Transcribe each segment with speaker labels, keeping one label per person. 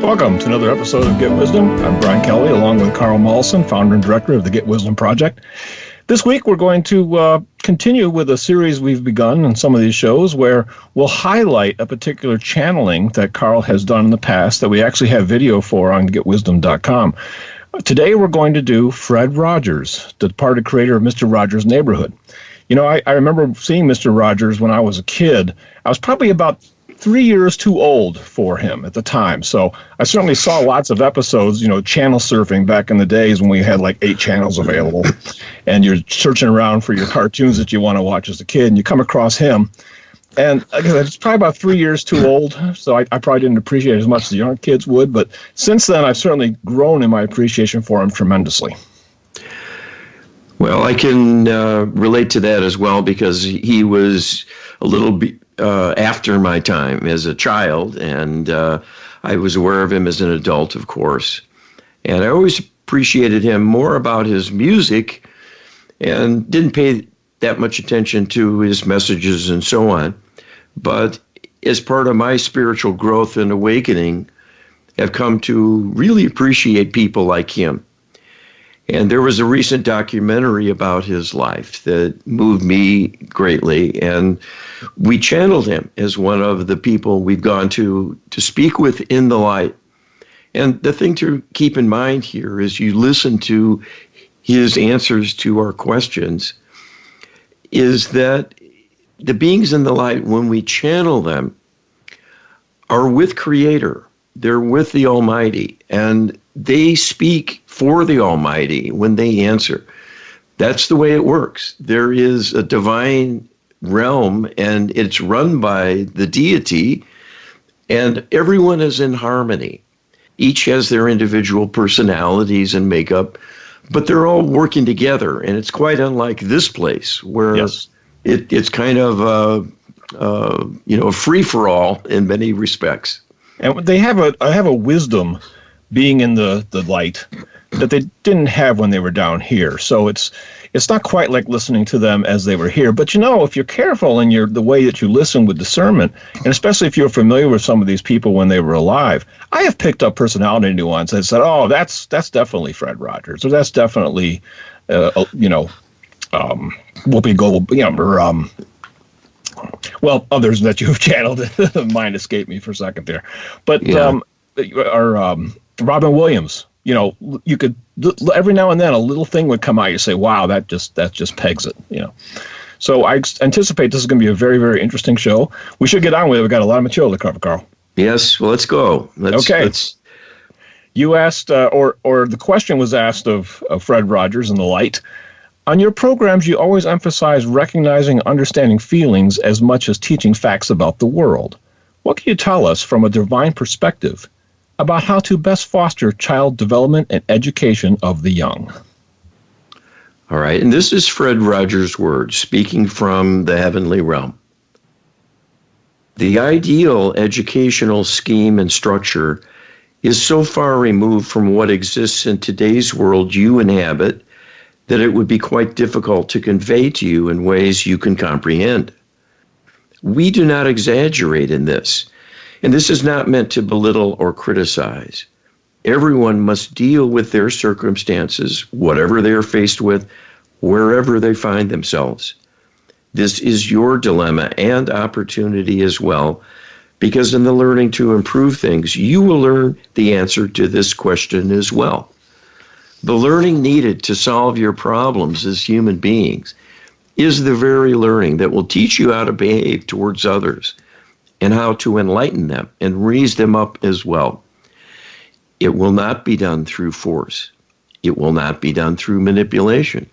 Speaker 1: Welcome to another episode of Get Wisdom. I'm Brian Kelly, along with Carl Mollison, founder and director of the Get Wisdom Project. This week, we're going to continue with a series we've begun in some of these shows where we'll highlight a particular channeling that Carl has done in the past that we actually have video for on getwisdom.com. Today, we're going to do Fred Rogers, the departed creator of Mr. Rogers' Neighborhood. You know, I remember seeing Mr. Rogers when I was a kid. I was probably about 3 years too old for him at the time. So I certainly saw lots of episodes, channel surfing back in the days when we had like 8 channels available. And you're searching around for your cartoons that you want to watch as a kid, and you come across him. And again, it's probably about 3 years too old, so I probably didn't appreciate it as much as the young kids would. But since then, I've certainly grown in my appreciation for him tremendously.
Speaker 2: Well, I can relate to that as well, because he was a little bit after my time as a child, and I was aware of him as an adult, of course. And I always appreciated him more about his music and didn't pay that much attention to his messages and so on. But as part of my spiritual growth and awakening, I've come to really appreciate people like him. And there was a recent documentary about his life that moved me greatly, and we channeled him as one of the people we've gone to speak with in the light. And the thing to keep in mind here is you listen to his answers to our questions, is that the beings in the light, when we channel them, are with Creator. They're with the Almighty, and they speak for the Almighty when they answer. That's the way it works. There is a divine realm, and it's run by the deity, and everyone is in harmony. Each has their individual personalities and makeup, but they're all working together, and it's quite unlike this place, where it's kind of a free-for-all in many respects.
Speaker 1: And they have a wisdom being in the light that they didn't have when they were down here. So it's not quite like listening to them as they were here. But if you're careful in the way that you listen with discernment, and especially if you're familiar with some of these people when they were alive, I have picked up personality nuance and said, oh, that's definitely Fred Rogers, or that's definitely Whoopi Goldberg, or others that you've channeled. Mind escaped me for a second there. But Robin Williams, you could, every now and then a little thing would come out. You say, wow, that just pegs it, So I anticipate this is going to be a very, very interesting show. We should get on with it. We've got a lot of material to cover, Carl.
Speaker 2: Yes, well, let's go.
Speaker 1: You asked, or the question was asked of Fred Rogers and the light. On your programs, you always emphasize recognizing and understanding feelings as much as teaching facts about the world. What can you tell us from a divine perspective about how to best foster child development and education of the young?
Speaker 2: All right, and this is Fred Rogers' words, speaking from the heavenly realm. The ideal educational scheme and structure is so far removed from what exists in today's world you inhabit that it would be quite difficult to convey to you in ways you can comprehend. We do not exaggerate in this, and this is not meant to belittle or criticize. Everyone must deal with their circumstances, whatever they are faced with, wherever they find themselves. This is your dilemma and opportunity as well, because in the learning to improve things, you will learn the answer to this question as well. The learning needed to solve your problems as human beings is the very learning that will teach you how to behave towards others and how to enlighten them and raise them up as well. It will not be done through force. It will not be done through manipulation.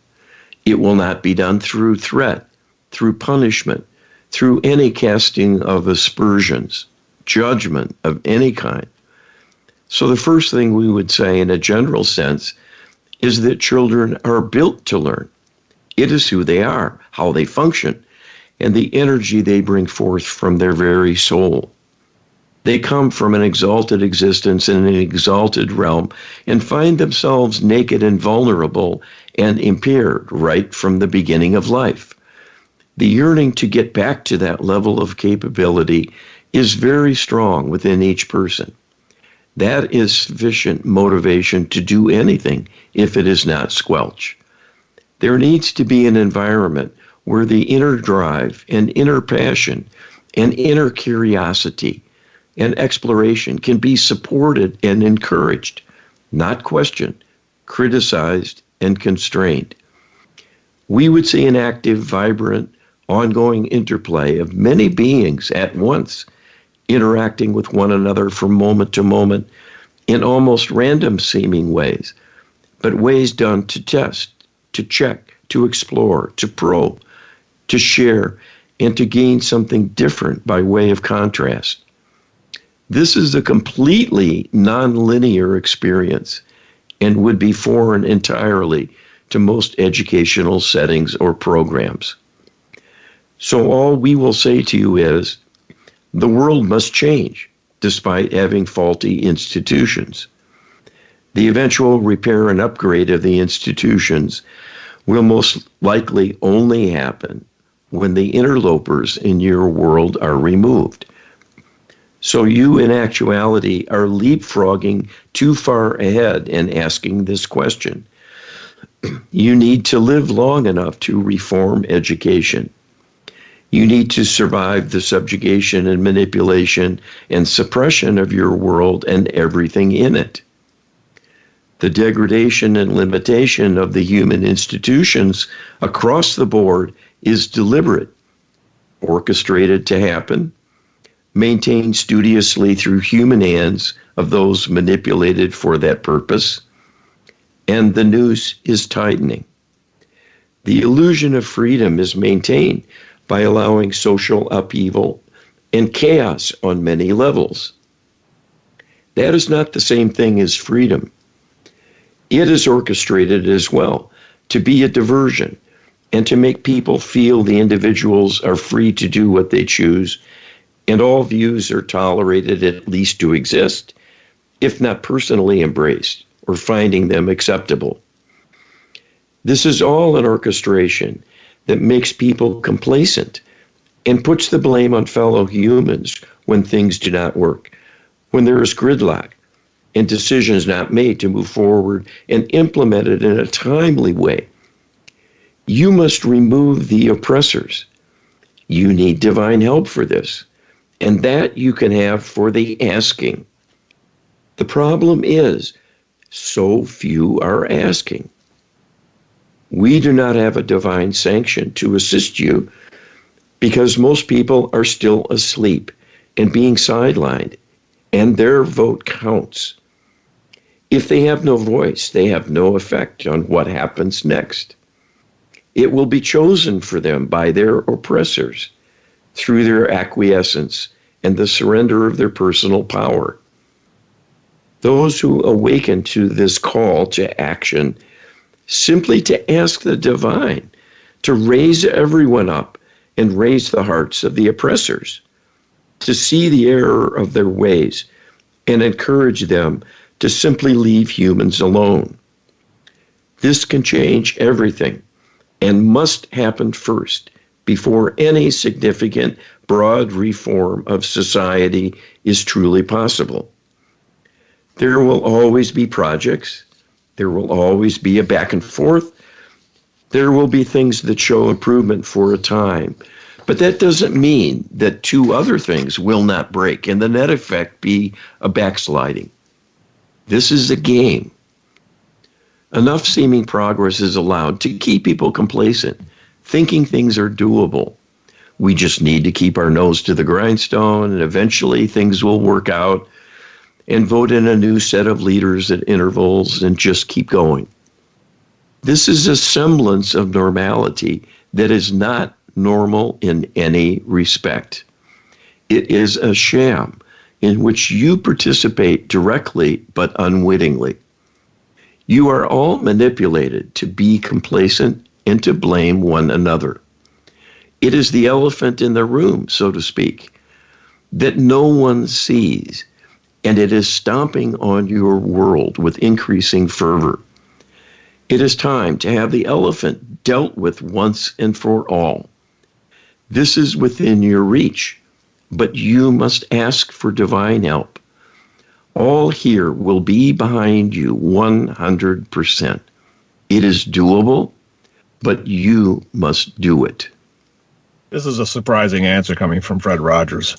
Speaker 2: It will not be done through threat, through punishment, through any casting of aspersions, judgment of any kind. So the first thing we would say in a general sense is that children are built to learn. It is who they are, how they function, and the energy they bring forth from their very soul. They come from an exalted existence in an exalted realm and find themselves naked and vulnerable and impaired right from the beginning of life. The yearning to get back to that level of capability is very strong within each person. That is sufficient motivation to do anything if it is not squelch. There needs to be an environment where the inner drive and inner passion and inner curiosity and exploration can be supported and encouraged, not questioned, criticized, and constrained. We would see an active, vibrant, ongoing interplay of many beings at once, interacting with one another from moment to moment in almost random seeming ways, but ways done to test, to check, to explore, to probe, to share, and to gain something different by way of contrast. This is a completely nonlinear experience and would be foreign entirely to most educational settings or programs. So all we will say to you is, the world must change despite having faulty institutions. The eventual repair and upgrade of the institutions will most likely only happen when the interlopers in your world are removed. So you, in actuality, are leapfrogging too far ahead and asking this question. You need to live long enough to reform education. You need to survive the subjugation and manipulation and suppression of your world and everything in it. The degradation and limitation of the human institutions across the board is deliberate, orchestrated to happen, maintained studiously through human hands of those manipulated for that purpose, and the noose is tightening. The illusion of freedom is maintained by allowing social upheaval and chaos on many levels. That is not the same thing as freedom. It is orchestrated as well to be a diversion and to make people feel the individuals are free to do what they choose and all views are tolerated at least to exist, if not personally embraced or finding them acceptable. This is all an orchestration that makes people complacent and puts the blame on fellow humans when things do not work, when there is gridlock and decisions not made to move forward and implemented in a timely way. You must remove the oppressors. You need divine help for this, and that you can have for the asking. The problem is, so few are asking. We do not have a divine sanction to assist you because most people are still asleep and being sidelined, and their vote counts. If they have no voice, they have no effect on what happens next. It will be chosen for them by their oppressors through their acquiescence and the surrender of their personal power. Those who awaken to this call to action simply to ask the divine to raise everyone up and raise the hearts of the oppressors, to see the error of their ways and encourage them to simply leave humans alone. This can change everything and must happen first before any significant broad reform of society is truly possible. There will always be projects. There will always be a back and forth. There will be things that show improvement for a time. But that doesn't mean that two other things will not break and the net effect be a backsliding. This is a game. Enough seeming progress is allowed to keep people complacent, thinking things are doable. We just need to keep our nose to the grindstone and eventually things will work out, and vote in a new set of leaders at intervals and just keep going. This is a semblance of normality that is not normal in any respect. It is a sham in which you participate directly but unwittingly. You are all manipulated to be complacent and to blame one another. It is the elephant in the room, so to speak, that no one sees, and it is stomping on your world with increasing fervor. It is time to have the elephant dealt with once and for all. This is within your reach, but you must ask for divine help. All here will be behind you 100%. It is doable, but you must do it.
Speaker 1: This is a surprising answer coming from Fred Rogers.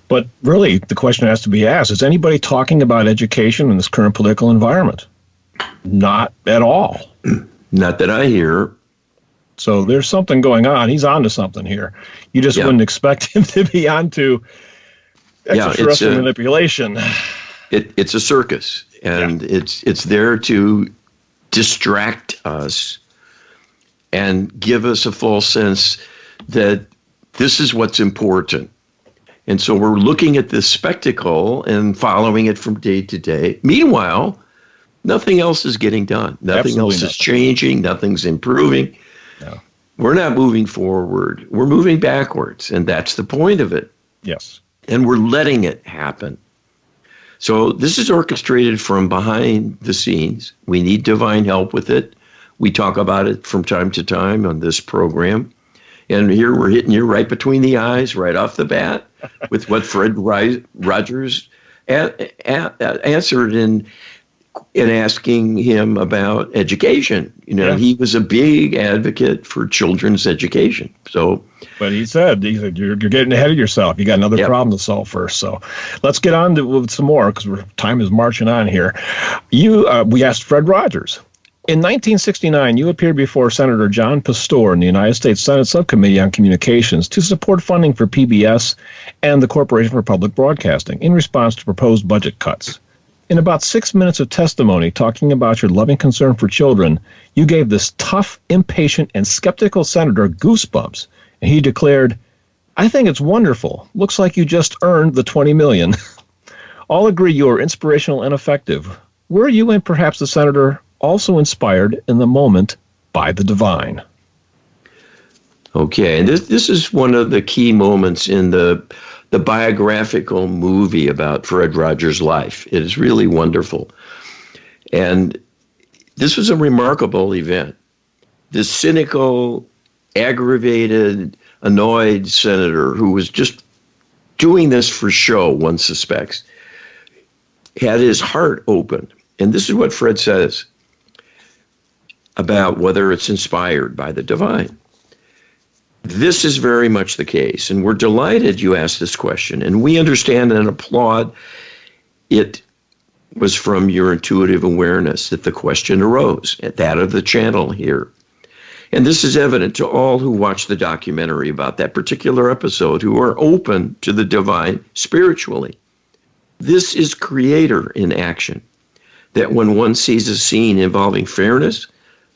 Speaker 1: But really, the question has to be asked, is anybody talking about education in this current political environment? Not at all.
Speaker 2: Not that I hear.
Speaker 1: So there's something going on. He's onto something here. You just wouldn't expect him to be onto extraterrestrial manipulation.
Speaker 2: It's a circus, and it's there to distract us and give us a false sense that this is what's important. And so we're looking at this spectacle and following it from day to day. Meanwhile, nothing else is getting done. Nothing else is changing. Nothing's improving.
Speaker 1: No.
Speaker 2: We're not moving forward. We're moving backwards, and that's the point of it.
Speaker 1: Yes.
Speaker 2: And we're letting it happen. So this is orchestrated from behind the scenes. We need divine help with it. We talk about it from time to time on this program. And here we're hitting you right between the eyes, right off the bat, with what Fred Rogers answered in asking him about education. He was a big advocate for children's education.
Speaker 1: But he said you're getting ahead of yourself. You got another problem to solve first. So let's get on with some more, because time is marching on here. We asked Fred Rogers. In 1969, you appeared before Senator John Pastor in the United States Senate Subcommittee on Communications to support funding for PBS and the Corporation for Public Broadcasting in response to proposed budget cuts. In about 6 minutes of testimony talking about your loving concern for children, you gave this tough, impatient, and skeptical senator goosebumps, and he declared, "I think it's wonderful. Looks like you just earned the $20 million." All agree you are inspirational and effective. Were you and perhaps the senator also inspired in the moment by the divine?
Speaker 2: Okay, and this is one of the key moments in the biographical movie about Fred Rogers' life. It is really wonderful. And this was a remarkable event. This cynical, aggravated, annoyed senator who was just doing this for show, one suspects, had his heart open. And this is what Fred says about whether it's inspired by the divine. This is very much the case, and we're delighted you asked this question, and we understand and applaud it was from your intuitive awareness that the question arose, at that of the channel here. And this is evident to all who watch the documentary about that particular episode, who are open to the divine spiritually. This is Creator in action, that when one sees a scene involving fairness,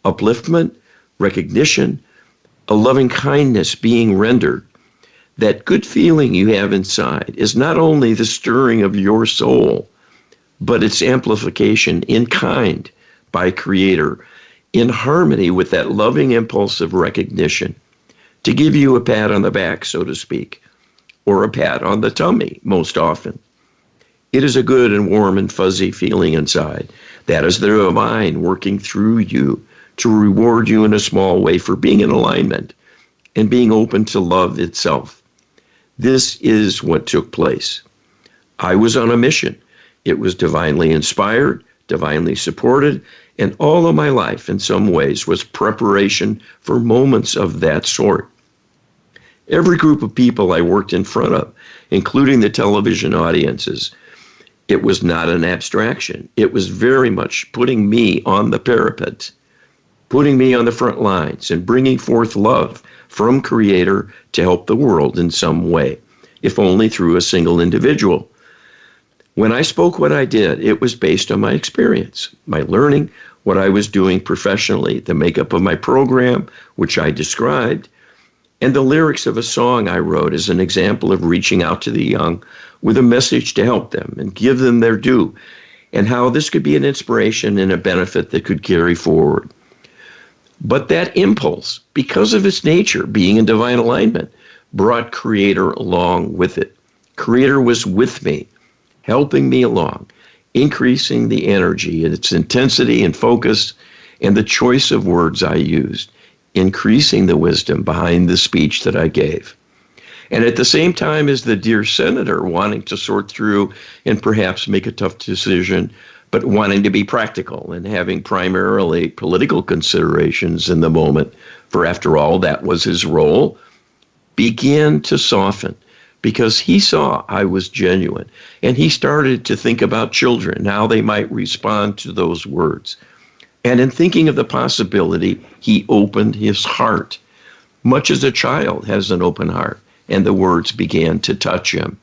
Speaker 2: upliftment, recognition, a loving kindness being rendered, that good feeling you have inside is not only the stirring of your soul, but its amplification in kind by Creator, in harmony with that loving impulse of recognition, to give you a pat on the back, so to speak, or a pat on the tummy, most often. It is a good and warm and fuzzy feeling inside. That is the divine working through you to reward you in a small way for being in alignment and being open to love itself. This is what took place. I was on a mission. It was divinely inspired, divinely supported, and all of my life in some ways was preparation for moments of that sort. Every group of people I worked in front of, including the television audiences, it was not an abstraction. It was very much putting me on the parapet, putting me on the front lines and bringing forth love from Creator to help the world in some way, if only through a single individual. When I spoke what I did, it was based on my experience, my learning, what I was doing professionally, the makeup of my program, which I described, and the lyrics of a song I wrote as an example of reaching out to the young with a message to help them and give them their due, and how this could be an inspiration and a benefit that could carry forward. But that impulse, because of its nature, being in divine alignment, brought Creator along with it. Creator was with me, helping me along, increasing the energy and its intensity and focus and the choice of words I used, increasing the wisdom behind the speech that I gave. And at the same time as the dear senator wanting to sort through and perhaps make a tough decision, but wanting to be practical and having primarily political considerations in the moment, for after all, that was his role, began to soften because he saw I was genuine. And he started to think about children, how they might respond to those words. And in thinking of the possibility, he opened his heart, much as a child has an open heart, and the words began to touch him.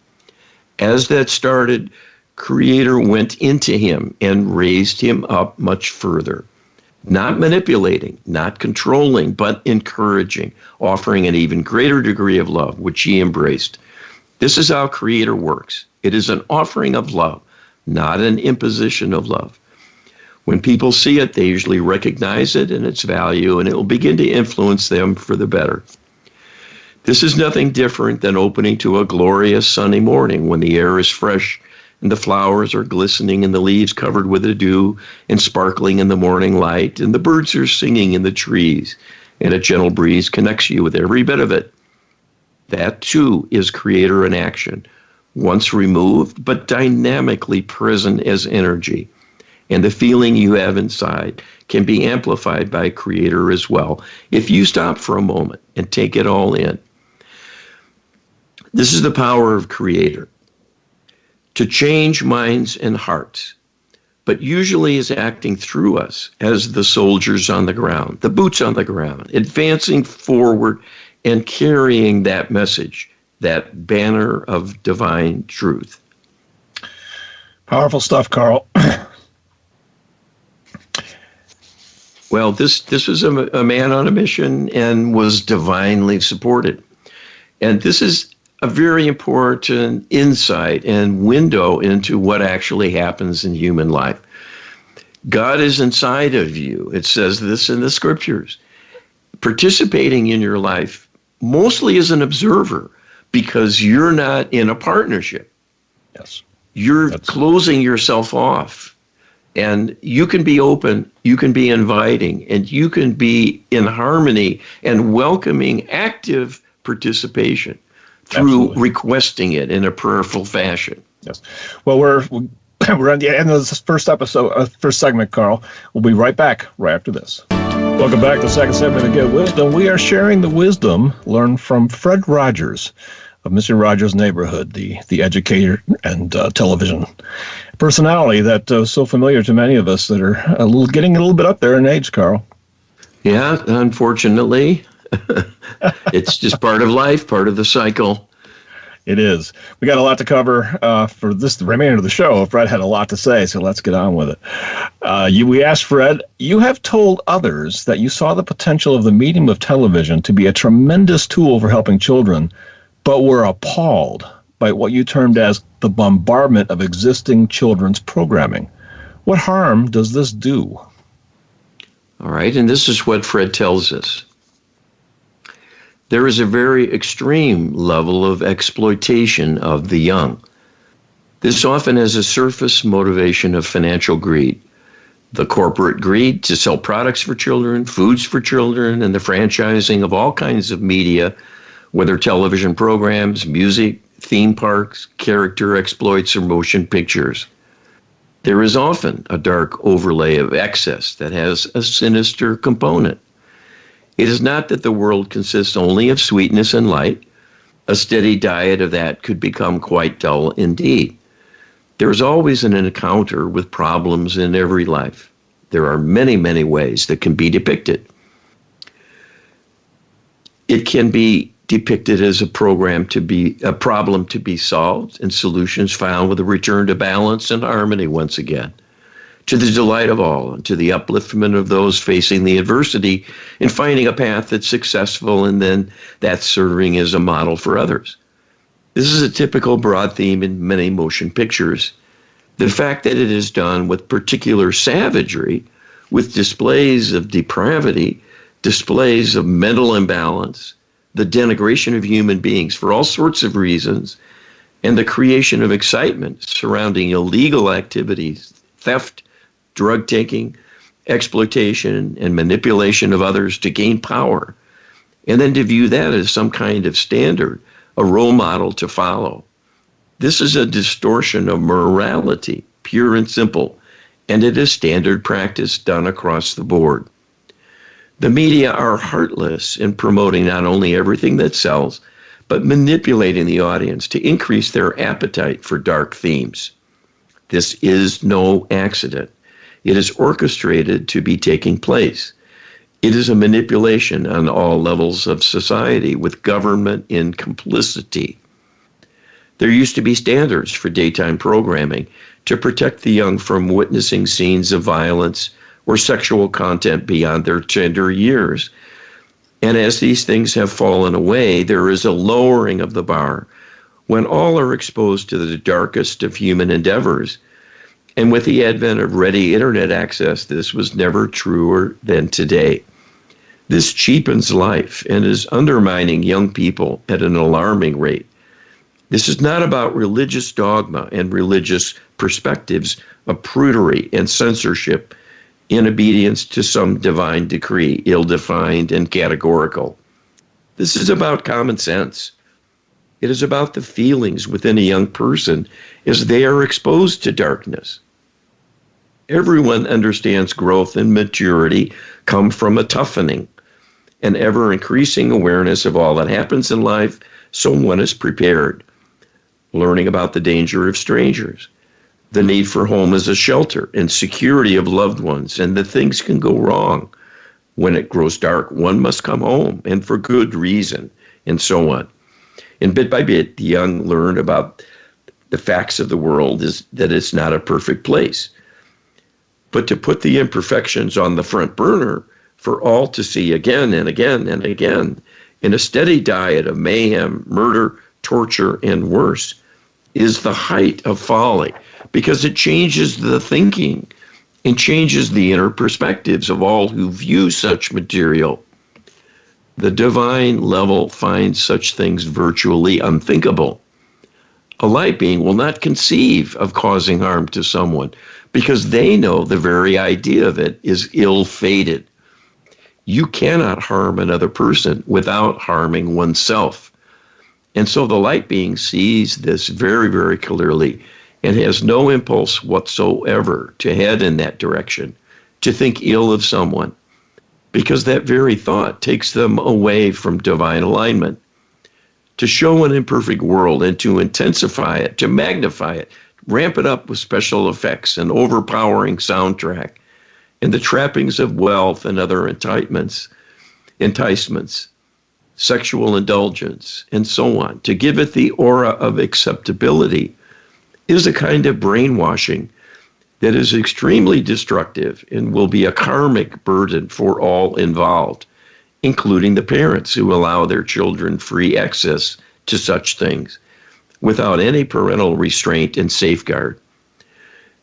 Speaker 2: As that started, Creator went into him and raised him up much further. Not manipulating, not controlling, but encouraging, offering an even greater degree of love, which he embraced. This is how Creator works. It is an offering of love, not an imposition of love. When people see it, they usually recognize it and its value, and it will begin to influence them for the better. This is nothing different than opening to a glorious sunny morning when the air is fresh and the flowers are glistening and the leaves covered with the dew and sparkling in the morning light, and the birds are singing in the trees, and a gentle breeze connects you with every bit of it. That too is Creator in action, once removed but dynamically present as energy. And the feeling you have inside can be amplified by Creator as well if you stop for a moment and take it all in. This is the power of Creator, to change minds and hearts, but usually is acting through us as the soldiers on the ground, the boots on the ground, advancing forward and carrying that message, that banner of divine truth.
Speaker 1: Powerful stuff, Carl.
Speaker 2: Well, this was a man on a mission and was divinely supported. And this is a very important insight and window into what actually happens in human life. God is inside of you. It says this in the scriptures. Participating in your life mostly as an observer because you're not in a partnership.
Speaker 1: Yes.
Speaker 2: You're closing yourself off. And you can be open, you can be inviting, and you can be in harmony and welcoming active participation through requesting it in a prayerful fashion.
Speaker 1: Yes. Well, we're on the end of this first segment, Carl. We'll be right back right after this. Welcome back to the second segment of Get Wisdom. We are sharing the wisdom learned from Fred Rogers of Mr. Rogers' Neighborhood, the educator and television personality that is so familiar to many of us that are getting a little bit up there in age, Carl.
Speaker 2: Yeah, unfortunately. It's just part of life, part of the cycle.
Speaker 1: It is. We got a lot to cover for the remainder of the show. Fred had a lot to say, so let's get on with it. We asked Fred, you have told others that you saw the potential of the medium of television to be a tremendous tool for helping children, but were appalled by what you termed as the bombardment of existing children's programming. What harm does this do?
Speaker 2: All right, and this is what Fred tells us. There is a very extreme level of exploitation of the young. This often has a surface motivation of financial greed. The corporate greed to sell products for children, foods for children, and the franchising of all kinds of media, whether television programs, music, theme parks, character exploits, or motion pictures. There is often a dark overlay of excess that has a sinister component. It is not that the world consists only of sweetness and light. A steady diet of that could become quite dull indeed. There is always an encounter with problems in every life. There are many, many ways that can be depicted. It can be depicted as a problem to be solved and solutions found with a return to balance and harmony once again, to the delight of all and to the upliftment of those facing the adversity and finding a path that's successful and then that's serving as a model for others. This is a typical broad theme in many motion pictures. The fact that it is done with particular savagery, with displays of depravity, displays of mental imbalance, the denigration of human beings for all sorts of reasons, and the creation of excitement surrounding illegal activities, theft, drug taking, exploitation, and manipulation of others to gain power, and then to view that as some kind of standard a role model to follow. This is a distortion of morality, pure and simple, and it is standard practice done across the board. The media are heartless in promoting not only everything that sells, but manipulating the audience to increase their appetite for dark themes. This is no accident. It is orchestrated to be taking place. It is a manipulation on all levels of society with government in complicity. There used to be standards for daytime programming to protect the young from witnessing scenes of violence or sexual content beyond their tender years. And as these things have fallen away, there is a lowering of the bar when all are exposed to the darkest of human endeavors. And with the advent of ready internet access, this was never truer than today. This cheapens life and is undermining young people at an alarming rate. This is not about religious dogma and religious perspectives of prudery and censorship in obedience to some divine decree, ill-defined and categorical. This is about common sense. It is about the feelings within a young person as they are exposed to darkness. Everyone understands growth and maturity come from a toughening, an ever-increasing awareness of all that happens in life so one is prepared. Learning about the danger of strangers, the need for home as a shelter and security of loved ones, and that things can go wrong. When it grows dark, one must come home, and for good reason, and so on. And bit by bit, the young learn about the facts of the world is that it's not a perfect place. But to put the imperfections on the front burner for all to see again and again and again in a steady diet of mayhem, murder, torture, and worse is the height of folly, because it changes the thinking and changes the inner perspectives of all who view such material. The divine level finds such things virtually unthinkable. A light being will not conceive of causing harm to someone because they know the very idea of it is ill-fated. You cannot harm another person without harming oneself. And so the light being sees this very, very clearly and has no impulse whatsoever to head in that direction, to think ill of someone, because that very thought takes them away from divine alignment. To show an imperfect world and to intensify it, to magnify it, ramp it up with special effects and overpowering soundtrack, and the trappings of wealth and other enticements, sexual indulgence, and so on, to give it the aura of acceptability, is a kind of brainwashing that is extremely destructive and will be a karmic burden for all involved, including the parents who allow their children free access to such things without any parental restraint and safeguard.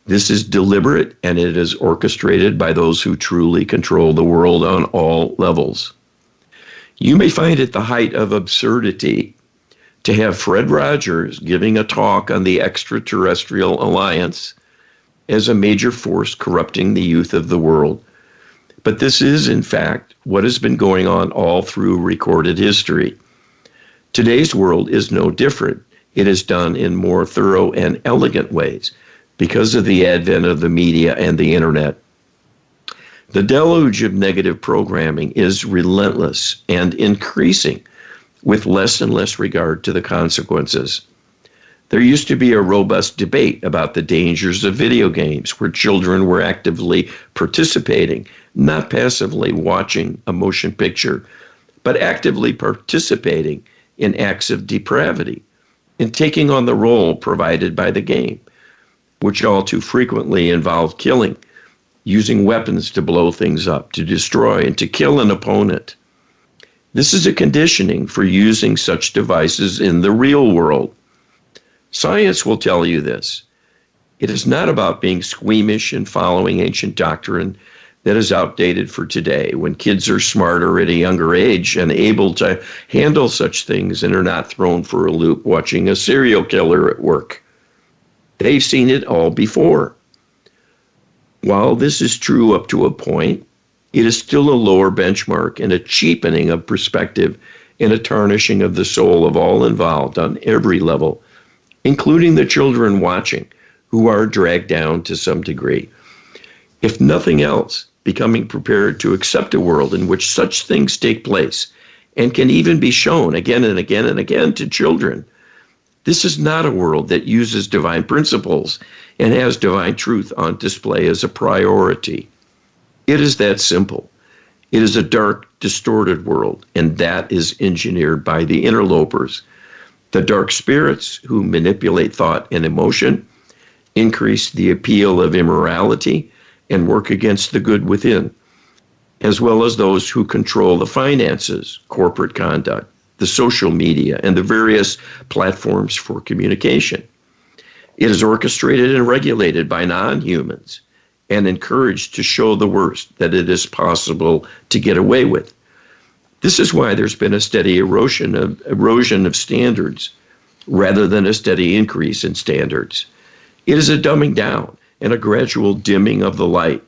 Speaker 2: This is deliberate, and it is orchestrated by those who truly control the world on all levels. You may find it the height of absurdity to have Fred Rogers giving a talk on the extraterrestrial alliance as a major force corrupting the youth of the world. But this is, in fact, what has been going on all through recorded history. Today's world is no different. It is done in more thorough and elegant ways because of the advent of the media and the internet. The deluge of negative programming is relentless and increasing with less and less regard to the consequences. There used to be a robust debate about the dangers of video games where children were actively participating, not passively watching a motion picture, but actively participating in acts of depravity and taking on the role provided by the game, which all too frequently involved killing, using weapons to blow things up, to destroy, and to kill an opponent. This is a conditioning for using such devices in the real world. Science will tell you this. It is not about being squeamish and following ancient doctrine that is outdated for today, when kids are smarter at a younger age and able to handle such things and are not thrown for a loop watching a serial killer at work. They've seen it all before. While this is true up to a point, it is still a lower benchmark and a cheapening of perspective and a tarnishing of the soul of all involved on every level, including the children watching, who are dragged down to some degree. If nothing else, becoming prepared to accept a world in which such things take place and can even be shown again and again and again to children. This is not a world that uses divine principles and has divine truth on display as a priority. It is that simple. It is a dark, distorted world, and that is engineered by the interlopers, the dark spirits who manipulate thought and emotion, increase the appeal of immorality, and work against the good within, as well as those who control the finances, corporate conduct, the social media, and the various platforms for communication. It is orchestrated and regulated by non-humans and encouraged to show the worst that it is possible to get away with. This is why there's been a steady erosion of standards rather than a steady increase in standards. It is a dumbing down and a gradual dimming of the light,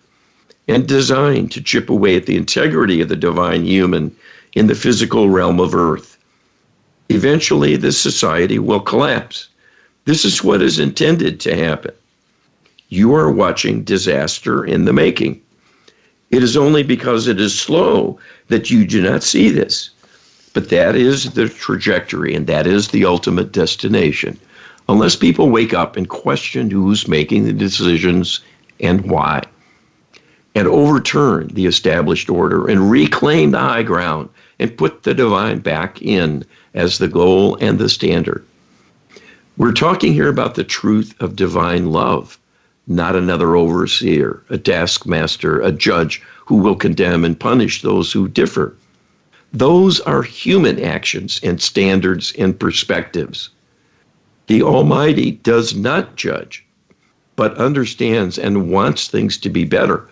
Speaker 2: and designed to chip away at the integrity of the divine human in the physical realm of Earth. Eventually, this society will collapse. This is what is intended to happen. You are watching disaster in the making. It is only because it is slow that you do not see this. But that is the trajectory, and that is the ultimate destination. Unless people wake up and question who's making the decisions and why, and overturn the established order and reclaim the high ground and put the divine back in as the goal and the standard. We're talking here about the truth of divine love, not another overseer, a taskmaster, a judge who will condemn and punish those who differ. Those are human actions and standards and perspectives. The Almighty does not judge, but understands and wants things to be better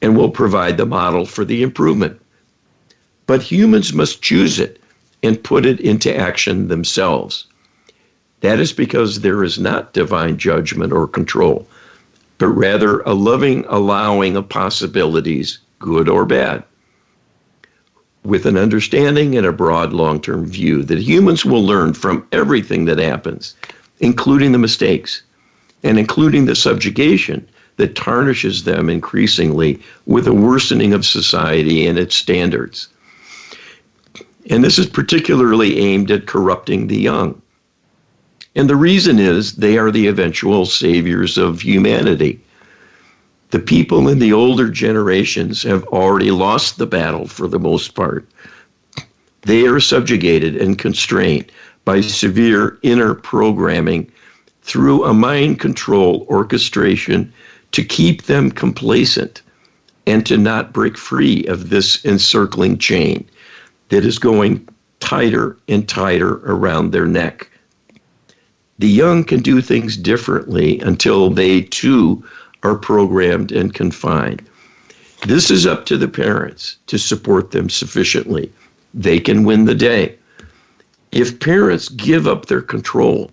Speaker 2: and will provide the model for the improvement. But humans must choose it and put it into action themselves. That is because there is not divine judgment or control, but rather a loving allowing of possibilities, good or bad, with an understanding and a broad long-term view that humans will learn from everything that happens, including the mistakes, and including the subjugation that tarnishes them increasingly with a worsening of society and its standards. And this is particularly aimed at corrupting the young. And the reason is they are the eventual saviors of humanity. The people in the older generations have already lost the battle for the most part. They are subjugated and constrained by severe inner programming through a mind control orchestration to keep them complacent and to not break free of this encircling chain that is going tighter and tighter around their neck. The young can do things differently until they too are programmed and confined. This is up to the parents to support them sufficiently. They can win the day. If parents give up their control,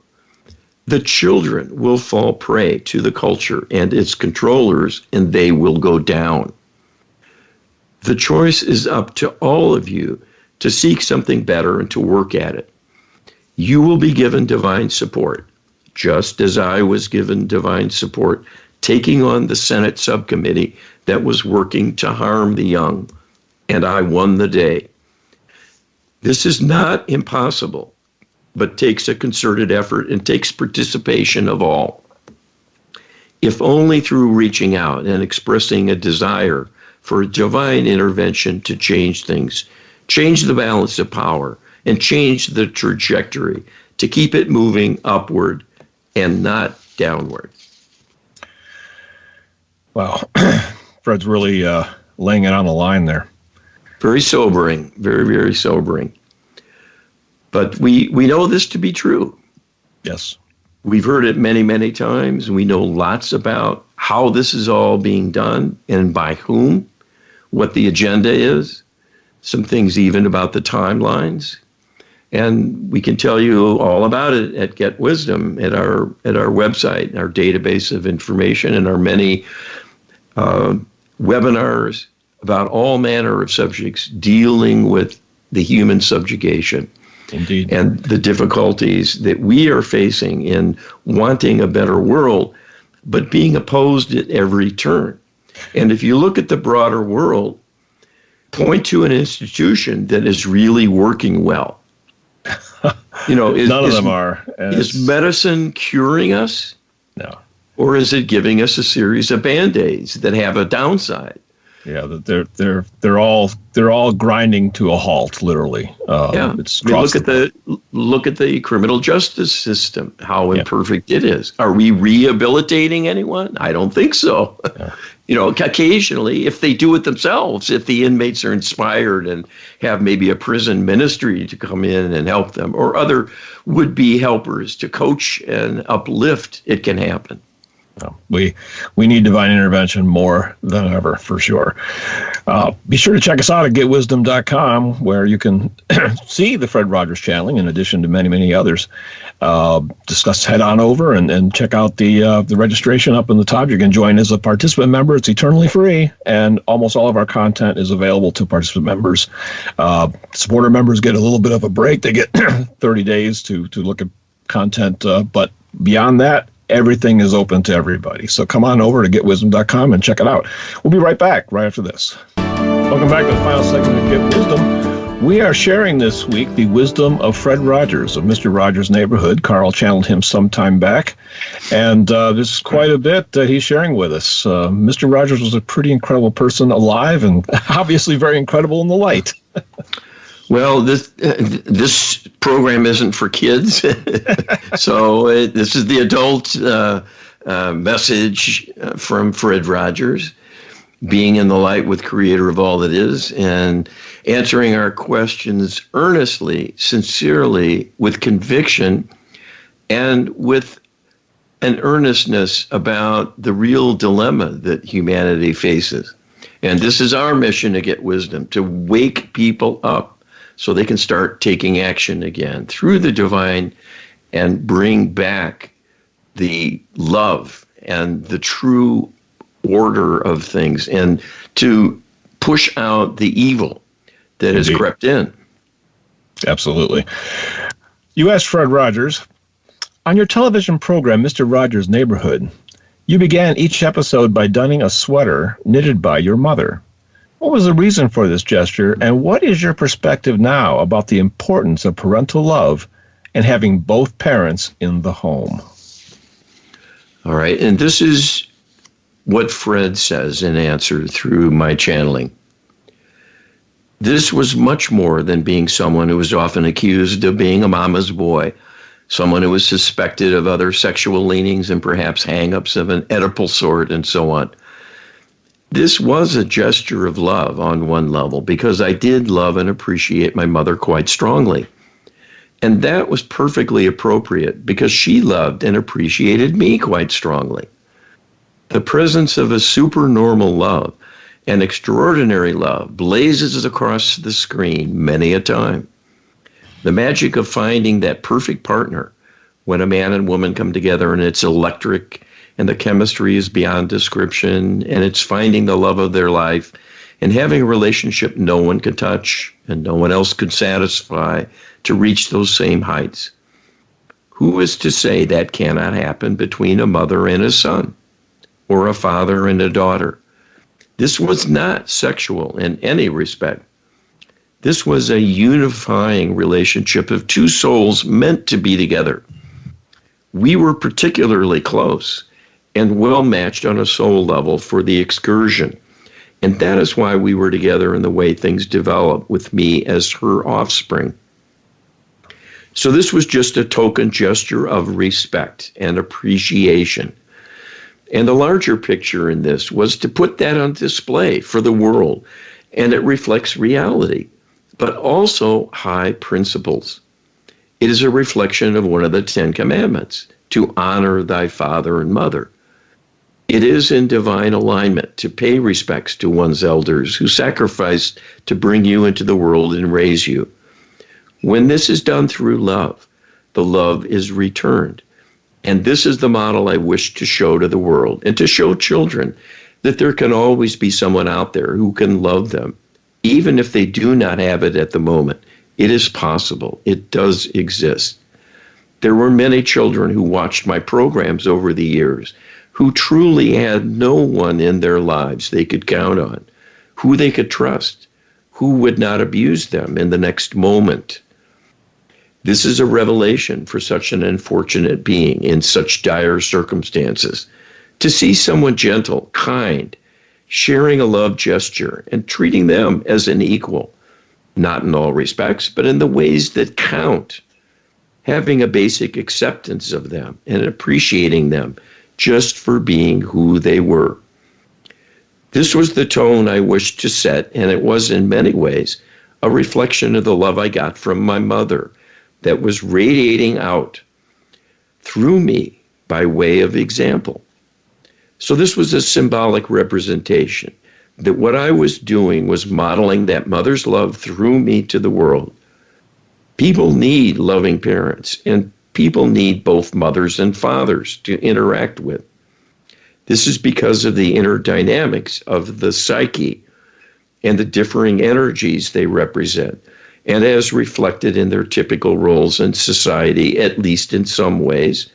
Speaker 2: the children will fall prey to the culture and its controllers, and they will go down. The choice is up to all of you to seek something better and to work at it. You will be given divine support, just as I was given divine support taking on the Senate subcommittee that was working to harm the young, and I won the day. This is not impossible, but takes a concerted effort and takes participation of all. If only through reaching out and expressing a desire for a divine intervention to change things, change the balance of power, and change the trajectory to keep it moving upward and not downward.
Speaker 1: Wow. Fred's really laying it on the line there.
Speaker 2: Very sobering, very, very sobering. But we know this to be true.
Speaker 1: Yes.
Speaker 2: We've heard it many, many times. We know lots about how this is all being done and by whom, what the agenda is, some things even about the timelines. And we can tell you all about it at Get Wisdom, at our website, our database of information, and our many webinars about all manner of subjects dealing with the human subjugation.
Speaker 1: Indeed.
Speaker 2: And the difficulties that we are facing in wanting a better world, but being opposed at every turn. And if you look at the broader world, point to an institution that is really working well.
Speaker 1: None of them are.
Speaker 2: Is medicine curing us?
Speaker 1: No.
Speaker 2: Or is it giving us a series of Band-Aids that have a downside?
Speaker 1: Yeah, they're all grinding to a halt, literally.
Speaker 2: It's look at the criminal justice system, how imperfect it is. Are we rehabilitating anyone? I don't think so. Yeah. Occasionally, if they do it themselves, if the inmates are inspired and have maybe a prison ministry to come in and help them, or other would-be helpers to coach and uplift, it can happen.
Speaker 1: We need divine intervention more than ever, for sure. Be sure to check us out at getwisdom.com, where you can see the Fred Rogers channeling in addition to many, many others. Just head on over and check out the registration up in the top. You can join as a participant member. It's eternally free, and almost all of our content is available to participant members. Supporter members get a little bit of a break. They get 30 days to look at content, but beyond that, everything is open to everybody. So come on over to getwisdom.com and check it out. We'll be right back right after this. Welcome back to the final segment of Get Wisdom. We are sharing this week the wisdom of Fred Rogers of Mr. Rogers' Neighborhood. Carl channeled him some time back, and this is quite a bit that he's sharing with us. Mr. Rogers was a pretty incredible person alive, and obviously very incredible in the light.
Speaker 2: Well, this program isn't for kids, so this is the adult message from Fred Rogers, being in the light with Creator of all that is, and answering our questions earnestly, sincerely, with conviction, and with an earnestness about the real dilemma that humanity faces. And this is our mission to Get Wisdom, to wake people up so they can start taking action again through the divine and bring back the love and the true order of things, and to push out the evil that has crept in.
Speaker 1: Absolutely. You asked Fred Rogers, on your television program, Mr. Rogers' Neighborhood, you began each episode by donning a sweater knitted by your mother. What was the reason for this gesture, and what is your perspective now about the importance of parental love and having both parents in the home?
Speaker 2: All right, and this is what Fred says in answer through my channeling. This was much more than being someone who was often accused of being a mama's boy, someone who was suspected of other sexual leanings and perhaps hang-ups of an Oedipal sort and so on. This was a gesture of love on one level, because I did love and appreciate my mother quite strongly. And that was perfectly appropriate because she loved and appreciated me quite strongly. The presence of a supernormal love, an extraordinary love, blazes across the screen many a time. The magic of finding that perfect partner when a man and woman come together and it's electric, and the chemistry is beyond description, and it's finding the love of their life and having a relationship no one could touch and no one else could satisfy to reach those same heights. Who is to say that cannot happen between a mother and a son, or a father and a daughter? This was not sexual in any respect. This was a unifying relationship of two souls meant to be together. We were particularly close and well matched on a soul level for the excursion. And that is why we were together in the way things developed with me as her offspring. So this was just a token gesture of respect and appreciation. And the larger picture in this was to put that on display for the world. And it reflects reality, but also high principles. It is a reflection of one of the 10 Commandments, to honor thy father and mother. It is in divine alignment to pay respects to one's elders who sacrificed to bring you into the world and raise you. When this is done through love, the love is returned. And this is the model I wish to show to the world and to show children that there can always be someone out there who can love them, even if they do not have it at the moment. It is possible. It does exist. There were many children who watched my programs over the years who truly had no one in their lives they could count on, who they could trust, who would not abuse them in the next moment. This is a revelation for such an unfortunate being in such dire circumstances. To see someone gentle, kind, sharing a love gesture, and treating them as an equal, not in all respects, but in the ways that count. Having a basic acceptance of them and appreciating them just for being who they were. This was the tone I wished to set, and it was in many ways a reflection of the love I got from my mother that was radiating out through me by way of example. So this was a symbolic representation that what I was doing was modeling that mother's love through me to the world. People need loving parents, and people need both mothers and fathers to interact with. This is because of the inner dynamics of the psyche and the differing energies they represent, and as reflected in their typical roles in society, at least in some ways,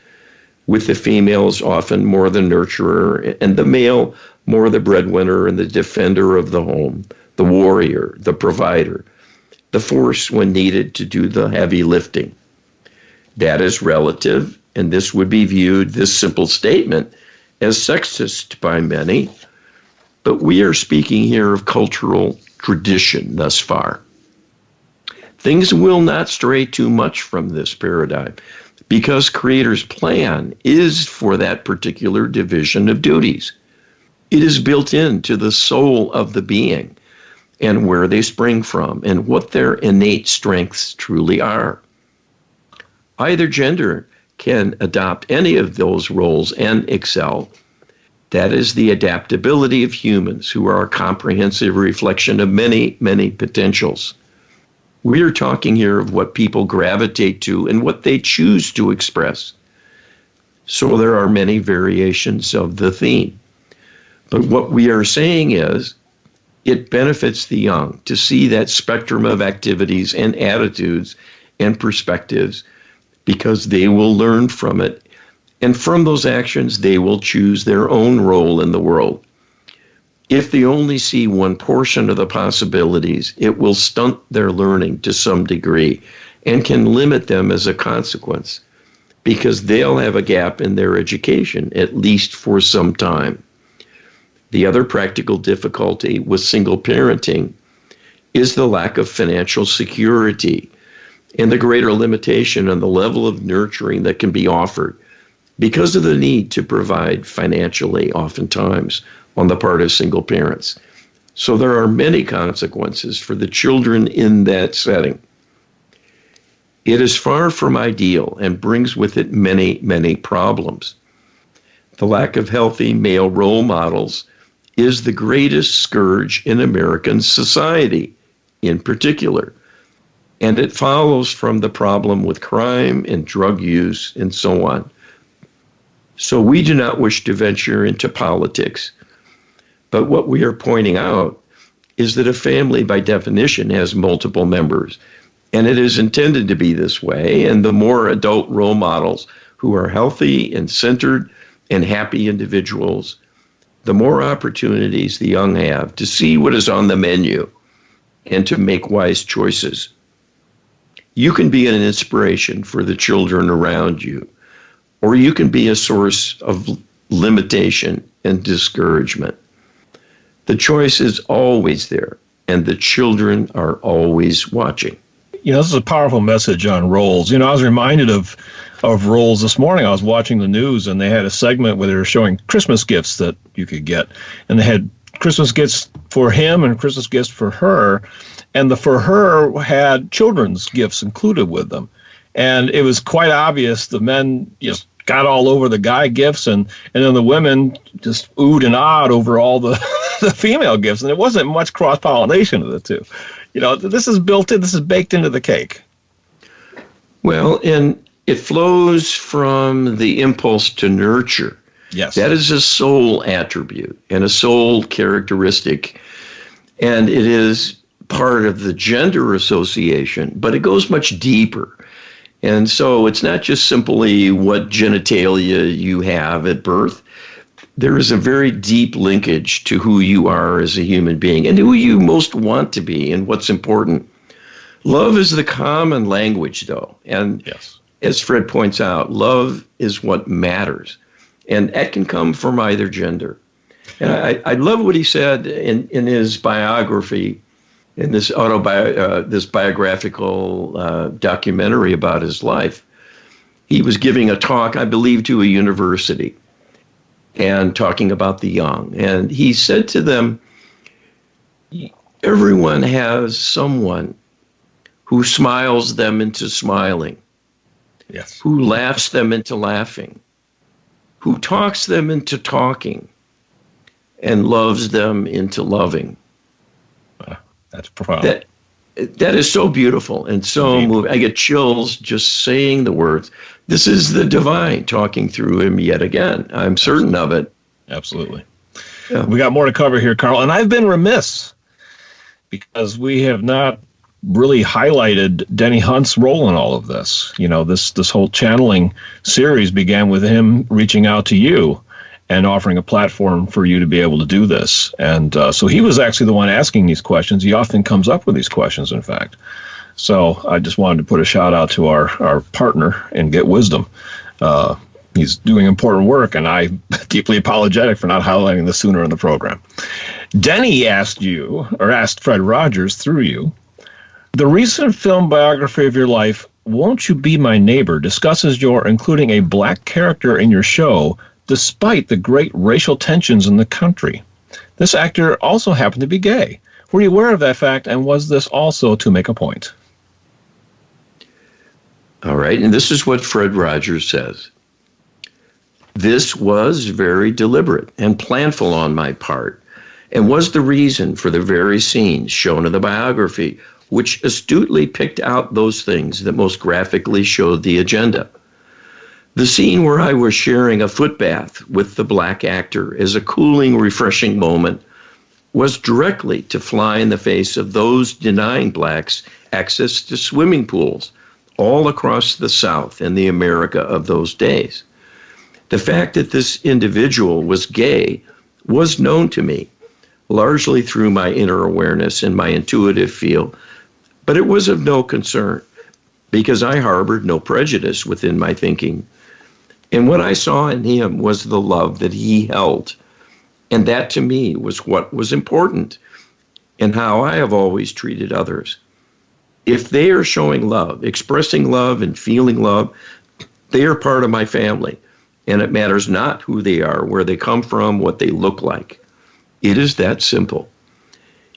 Speaker 2: with the females often more the nurturer and the male more the breadwinner and the defender of the home, the warrior, the provider, the force when needed to do the heavy lifting. That is relative, and this would be viewed, this simple statement, as sexist by many, but we are speaking here of cultural tradition thus far. Things will not stray too much from this paradigm because Creator's plan is for that particular division of duties. It is built into the soul of the being and where they spring from and what their innate strengths truly are. Either gender can adopt any of those roles and excel. That is the adaptability of humans who are a comprehensive reflection of many, many potentials. We are talking here of what people gravitate to and what they choose to express. So there are many variations of the theme. But what we are saying is it benefits the young to see that spectrum of activities and attitudes and perspectives because they will learn from it. And from those actions, they will choose their own role in the world. If they only see one portion of the possibilities, it will stunt their learning to some degree and can limit them as a consequence because they'll have a gap in their education, at least for some time. The other practical difficulty with single parenting is the lack of financial security and the greater limitation on the level of nurturing that can be offered because of the need to provide financially, oftentimes, on the part of single parents. So there are many consequences for the children in that setting. It is far from ideal and brings with it many, many problems. The lack of healthy male role models is the greatest scourge in American society in particular. And it follows from the problem with crime and drug use and so on. So we do not wish to venture into politics. But what we are pointing out is that a family, by definition, has multiple members. And it is intended to be this way. And the more adult role models who are healthy and centered and happy individuals, the more opportunities the young have to see what is on the menu and to make wise choices. You can be an inspiration for the children around you, or you can be a source of limitation and discouragement. The choice is always there, and the children are always watching.
Speaker 1: This is a powerful message on roles. I was reminded of roles this morning. I was watching the news, and they had a segment where they were showing Christmas gifts that you could get. And they had Christmas gifts for him and Christmas gifts for her. And the for her had children's gifts included with them. And it was quite obvious the men just got all over the guy gifts, and then the women just oohed and ahed over all the, the female gifts. And there wasn't much cross-pollination of the two. This is built in, this is baked into the cake.
Speaker 2: Well, and it flows from the impulse to nurture.
Speaker 1: Yes.
Speaker 2: That is a soul attribute and a soul characteristic. And it is part of the gender association, but it goes much deeper. And so it's not just simply what genitalia you have at birth. There is a very deep linkage to who you are as a human being and who you most want to be and what's important. Love is the common language, though. And
Speaker 1: yes,
Speaker 2: as Fred points out, love is what matters. And that can come from either gender. And I love what he said in his biography, in this this biographical documentary about his life. He was giving a talk, I believe, to a university and talking about the young. And he said to them, everyone has someone who smiles them into smiling,
Speaker 1: yes,
Speaker 2: who laughs them into laughing, who talks them into talking, and loves them into loving.
Speaker 1: That's profound.
Speaker 2: That is so beautiful and so moving. I get chills just saying the words. This is the divine talking through him yet again. I'm certain of it.
Speaker 1: Absolutely.
Speaker 2: Yeah.
Speaker 1: We got more to cover here, Carl. And I've been remiss because we have not really highlighted Denny Hunt's role in all of this. You know, this whole channeling series began with him reaching out to you and offering a platform for you to be able to do this. And so he was actually the one asking these questions. He often comes up with these questions, in fact. So I just wanted to put a shout out to our partner in Get Wisdom. He's doing important work, and I'm deeply apologetic for not highlighting this sooner in the program. Denny asked Fred Rogers through you, the recent film biography of your life, Won't You Be My Neighbor, discusses your including a black character in your show despite the great racial tensions in the country. This actor also happened to be gay. Were you aware of that fact, and was this also to make a point?
Speaker 2: All right, and this is what Fred Rogers says. This was very deliberate and planful on my part, and was the reason for the very scenes shown in the biography, which astutely picked out those things that most graphically showed the agenda. The scene where I was sharing a footbath with the black actor as a cooling, refreshing moment was directly to fly in the face of those denying blacks access to swimming pools all across the South and the America of those days. The fact that this individual was gay was known to me, largely through my inner awareness and my intuitive feel, but it was of no concern because I harbored no prejudice within my thinking. And what I saw in him was the love that he held. And that to me was what was important and how I have always treated others. If they are showing love, expressing love and feeling love, they are part of my family. And it matters not who they are, where they come from, what they look like. It is that simple.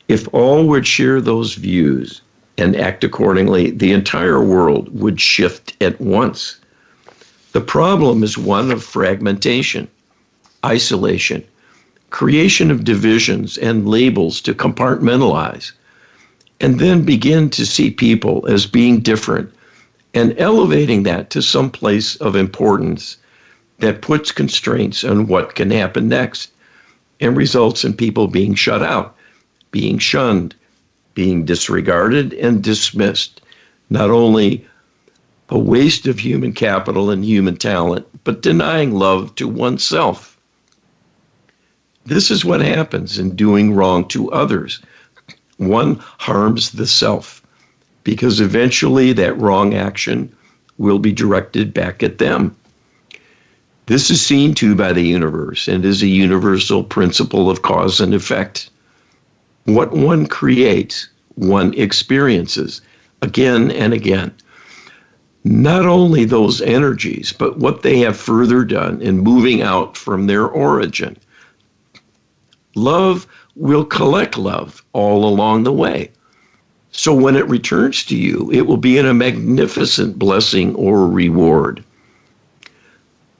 Speaker 2: If all would share those views and act accordingly, the entire world would shift at once. The problem is one of fragmentation, isolation, creation of divisions and labels to compartmentalize, and then begin to see people as being different and elevating that to some place of importance that puts constraints on what can happen next and results in people being shut out, being shunned, being disregarded and dismissed, not only a waste of human capital and human talent, but denying love to oneself. This is what happens in doing wrong to others. One harms the self because eventually that wrong action will be directed back at them. This is seen to by the universe and is a universal principle of cause and effect. What one creates, one experiences again and again. Not only those energies, but what they have further done in moving out from their origin. Love will collect love all along the way. So when it returns to you, it will be in a magnificent blessing or reward.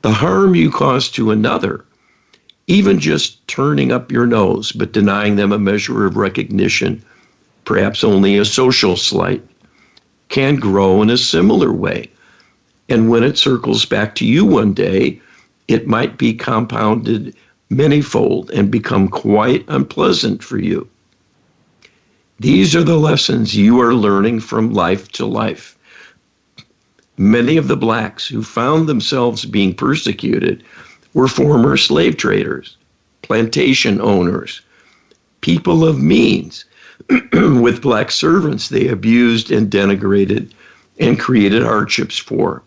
Speaker 2: The harm you cause to another, even just turning up your nose but denying them a measure of recognition, perhaps only a social slight, can grow in a similar way. And when it circles back to you one day, it might be compounded manyfold and become quite unpleasant for you. These are the lessons you are learning from life to life. Many of the blacks who found themselves being persecuted were former slave traders, plantation owners, people of means, with black servants they abused and denigrated and created hardships for.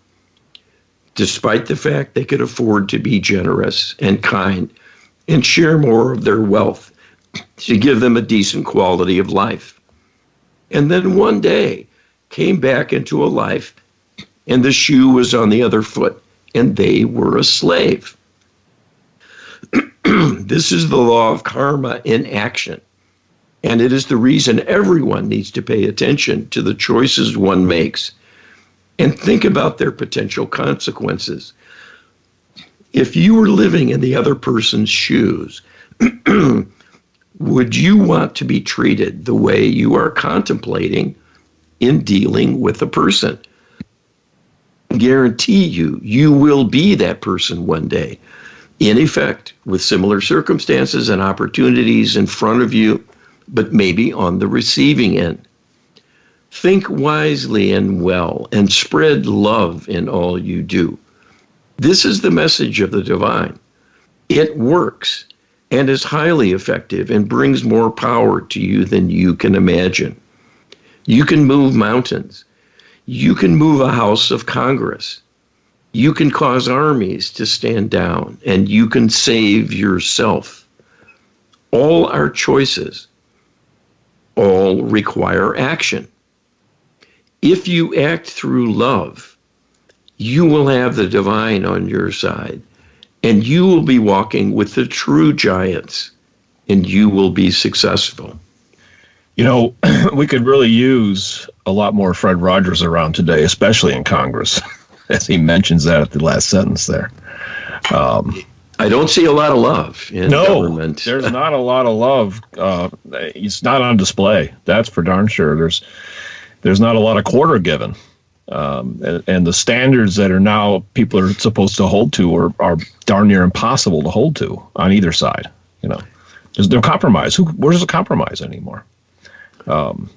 Speaker 2: Despite the fact they could afford to be generous and kind and share more of their wealth to give them a decent quality of life. And then one day came back into a life and the shoe was on the other foot and they were a slave. This is the law of karma in action. And it is the reason everyone needs to pay attention to the choices one makes and think about their potential consequences. If you were living in the other person's shoes, would you want to be treated the way you are contemplating in dealing with a person? I guarantee you, you will be that person one day, in effect, with similar circumstances and opportunities in front of you, but maybe on the receiving end. Think wisely and well, and spread love in all you do. This is the message of the divine. It works and is highly effective and brings more power to you than you can imagine. You can move mountains. You can move a house of Congress. You can cause armies to stand down, and you can save yourself. All are choices. All require action. If you act through love, you will have the divine on your side, and you will be walking with the true giants, and you will be successful.
Speaker 1: You know, we could really use a lot more Fred Rogers around today, especially in Congress, as he mentions that at the last sentence there.
Speaker 2: I don't see a lot of love in government.
Speaker 1: No, there's not a lot of love. It's not on display. That's for darn sure. There's not a lot of quarter given. And the standards that are now people are supposed to hold to are darn near impossible to hold to on either side. You know, there's no compromise. Where's the compromise anymore? And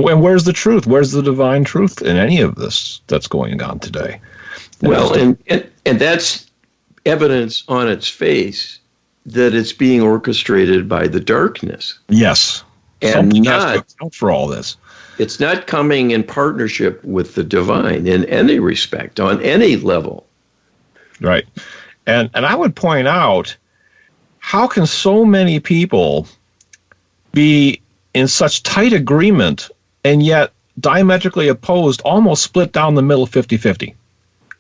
Speaker 1: where's the truth? Where's the divine truth in any of this that's going on today?
Speaker 2: Well, and that's evidence on its face that it's being orchestrated by the darkness.
Speaker 1: Yes,
Speaker 2: and
Speaker 1: something
Speaker 2: not
Speaker 1: has to account for all this.
Speaker 2: It's not coming in partnership with the divine in any respect, on any level.
Speaker 1: Right. And I would point out, how can so many people be in such tight agreement and yet diametrically opposed, almost split down the middle 50-50?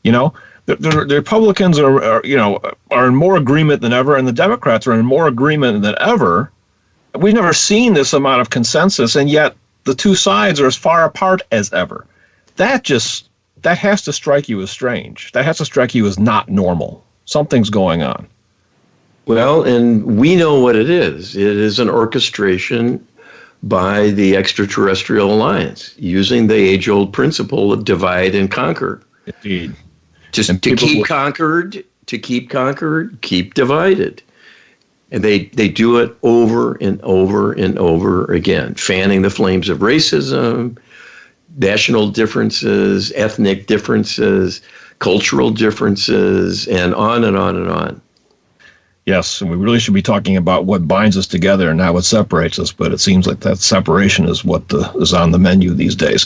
Speaker 1: You know, the Republicans are in more agreement than ever, and the Democrats are in more agreement than ever. We've never seen this amount of consensus, and yet the two sides are as far apart as ever. That has to strike you as strange. That has to strike you as not normal. Something's going on.
Speaker 2: Well, and we know what it is. It is an orchestration by the extraterrestrial alliance, using the age-old principle of divide and conquer.
Speaker 1: Indeed.
Speaker 2: Just to keep conquered, keep divided. And they do it over and over and over again, fanning the flames of racism, national differences, ethnic differences, cultural differences, and on and on and on.
Speaker 1: Yes, and we really should be talking about what binds us together and not what separates us, but it seems like that separation is what is on the menu these days.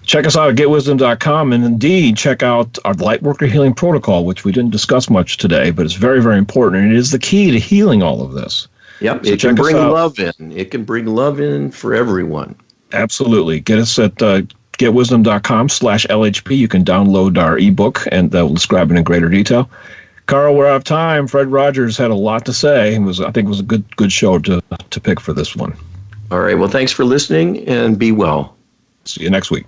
Speaker 1: Check us out at getwisdom.com, and indeed check out our Lightworker Healing Protocol, which we didn't discuss much today, but it's very, very important, and it is the key to healing all of this.
Speaker 2: Yep, so it can bring love in. It can bring love in for everyone.
Speaker 1: Absolutely. Get us at getwisdom.com/LHP. You can download our ebook, and that will describe it in greater detail. Carl, we're out of time. Fred Rogers had a lot to say. I think it was a good show to pick for this one.
Speaker 2: All right. Well, thanks for listening, and be well.
Speaker 1: See you next week.